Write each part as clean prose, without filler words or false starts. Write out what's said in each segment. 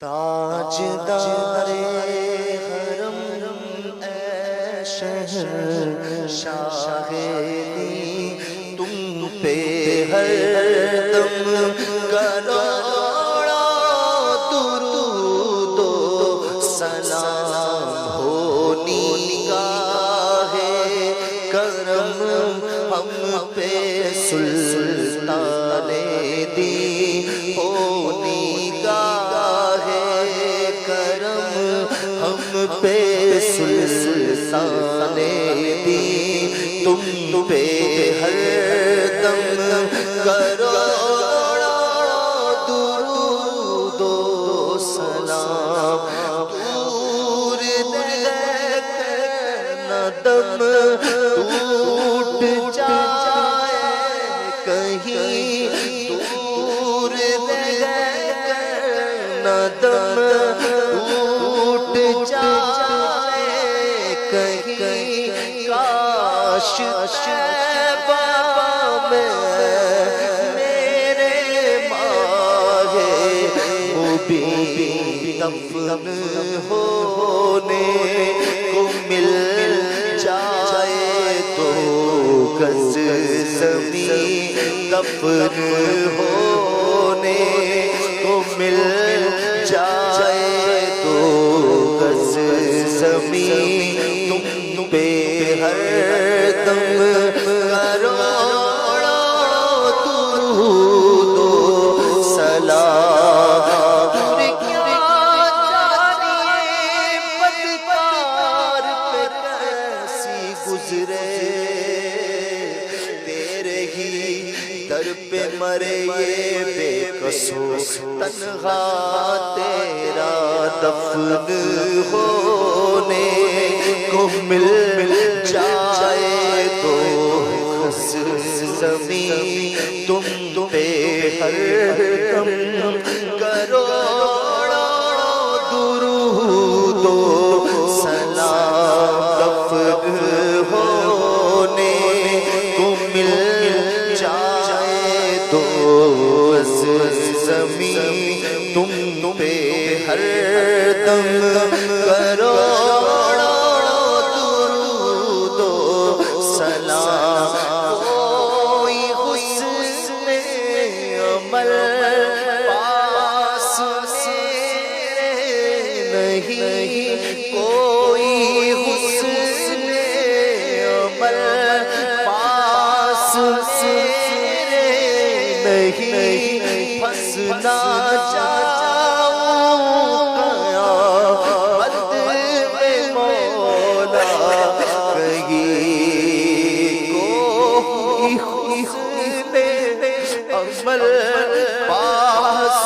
تاجدار حرم اے شہر شاہ دی تم پہ ہر دم کروڑا درود و سلام ہو نگاہ کرم ہم پہ سلطان دی ہو نگاہ کرم ہم پہ سلطان دی تم پہ ہر دم کروڑا درود و سلام دور دیکھ نہ دم ٹوٹ جائے کہیں دور دیکھ نہ دم ٹوٹ جائے کہیں کاش شیبہ میں میرے ماہ مبین دفن ہونے کو مل جائے تو گز زمین دفن ہونے کو مل جائے تو گز زمین تم پہ ہر دم کروڑا درود و سلام کیا جانیے بدکار پہ کیسی گزرے تیرے ہی در پہ مرے یہ بے قصو تنہا تیرا دفن ہونے کو مل جائے تو خس زمین تم پہ ہر دم کروڑا درود و سلام دفن ہونے کو مل جائے تو زمین تم پہ ہر دم کروڑا درود و سلام کوئی حسن عمل پاس میرے نہیں کوئی حسن عمل پاس میرے نہیں پھنس نہ جاؤں قیامت میں مولا کہیں کوئی حسن عمل پاس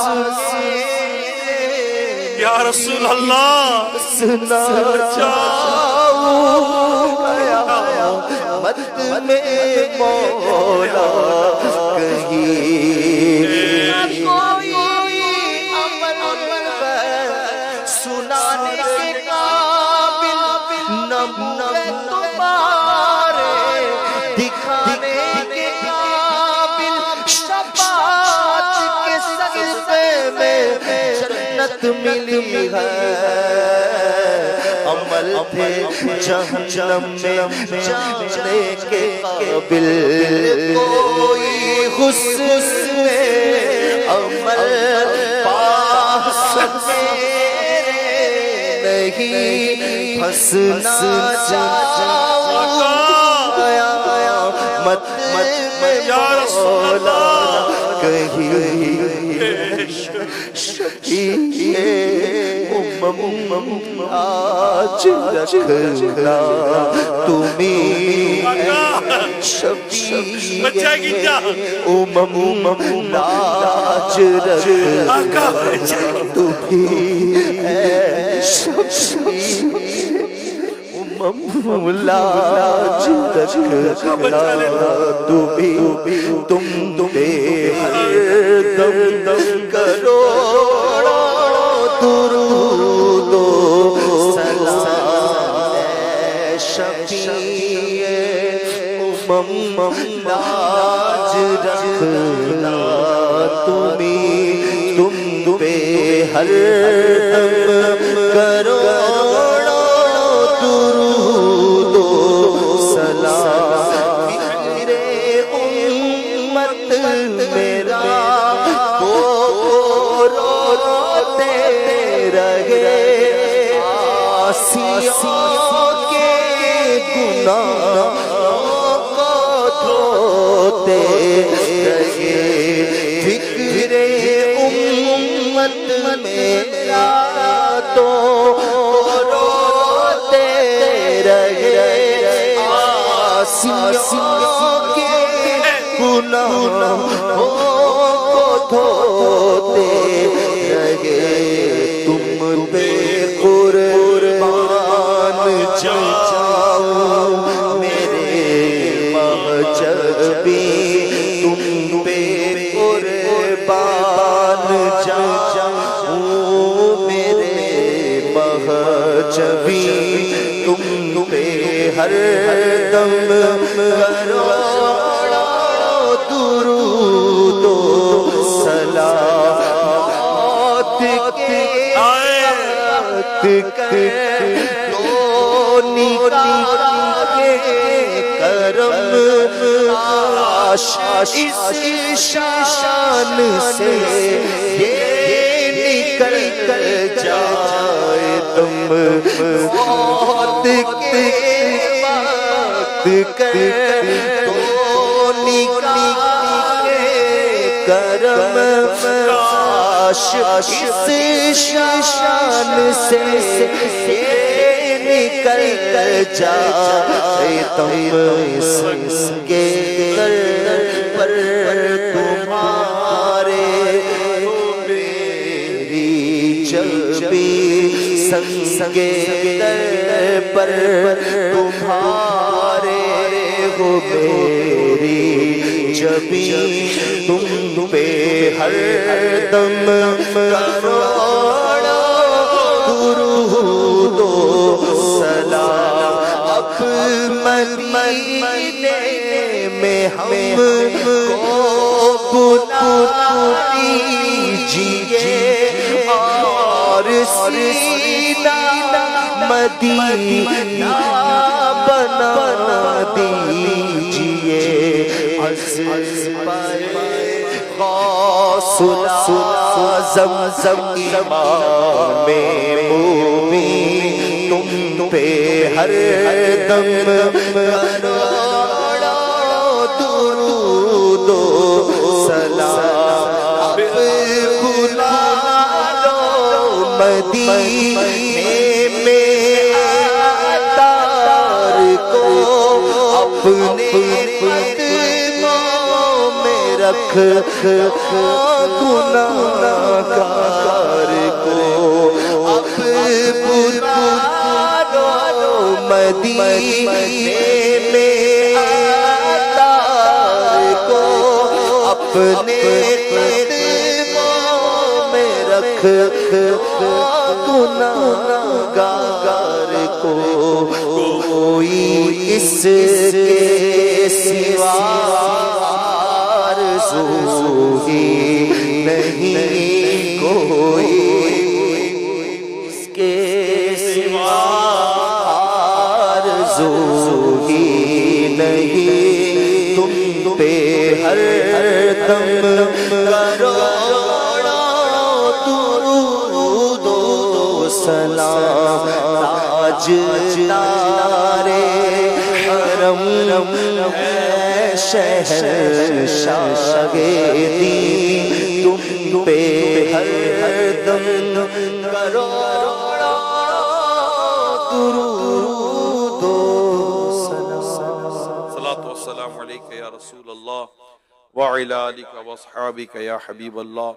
میرے یا رسول اللہ نہ جاؤں قیامت میں مولا کہیں سنانے کے قابل نم تمہارے دکھانے کے قابل شفاعت کے صدقے میں جنت ملی ہے عمل تھے جہنم میں جانے کے قابل کوئی حسن عمل پاس میرے نہیں پھنس نہ جاؤں قیامت میں مولا کہیں شفیع امم آج رکھنا تمہیں شفیع امم آج رکھنا تمہیں شفیع امم لاج رکھنا تم پہ ہر دم کروڑا درود و سلام اے شفیع امم لاج رکھنا تم پہ ہر دم کروڑوں درود و سلام میرے امت میرا تو روتے رہے آسیوں کے گناہوں کو دھوتے رہے فکر امت میرا تو روتے رہے آسیوں کے گناہوں کو دھوتے رہے تم پہ قربان جاؤں میرے مہجبی تم پہ قربان جاؤں میرے مہجبی تم پہ ہر دم کروڑوں درود و سلام اس شان سے یہ نکل کر جائے تم موت کے وقت تو نکال کرم کاش اس شان سے یہ نکل کر جائے تم سنگے پر تمہارے میری جب بھی سنگے پر تمہارے ہو میری جب بھی تم پہ ہر دم کروڑوں درود و سلام اب مدینے میں ہم کو بلا دیجیے اور سینہ مدینہ بنا دیجیے غوث اعظم امام مومنین تم پہ ہر دم کروڑوں درود و سلام بلا لو مدینے میں عطار کو اپنے قدموں میں رکھ گناہگار کو اب بلا لو مدینے میں عطار کو اپنے قدموں میں رکھ گناہگار کو کوئی اس کے سوا آرزو ہی نہیں کوئی اس کے سوا آرزو ہی نہیں تم پہ ہر دم کروڑوں درود و سلام تاجدارے حرم ہے شہنشاہ دین تم پہ ہر دم کروڑوں درود و سلام الصلاة والسلام علیکہ یا رسول اللہ وعلی آلکہ واصحابکہ یا حبیب اللہ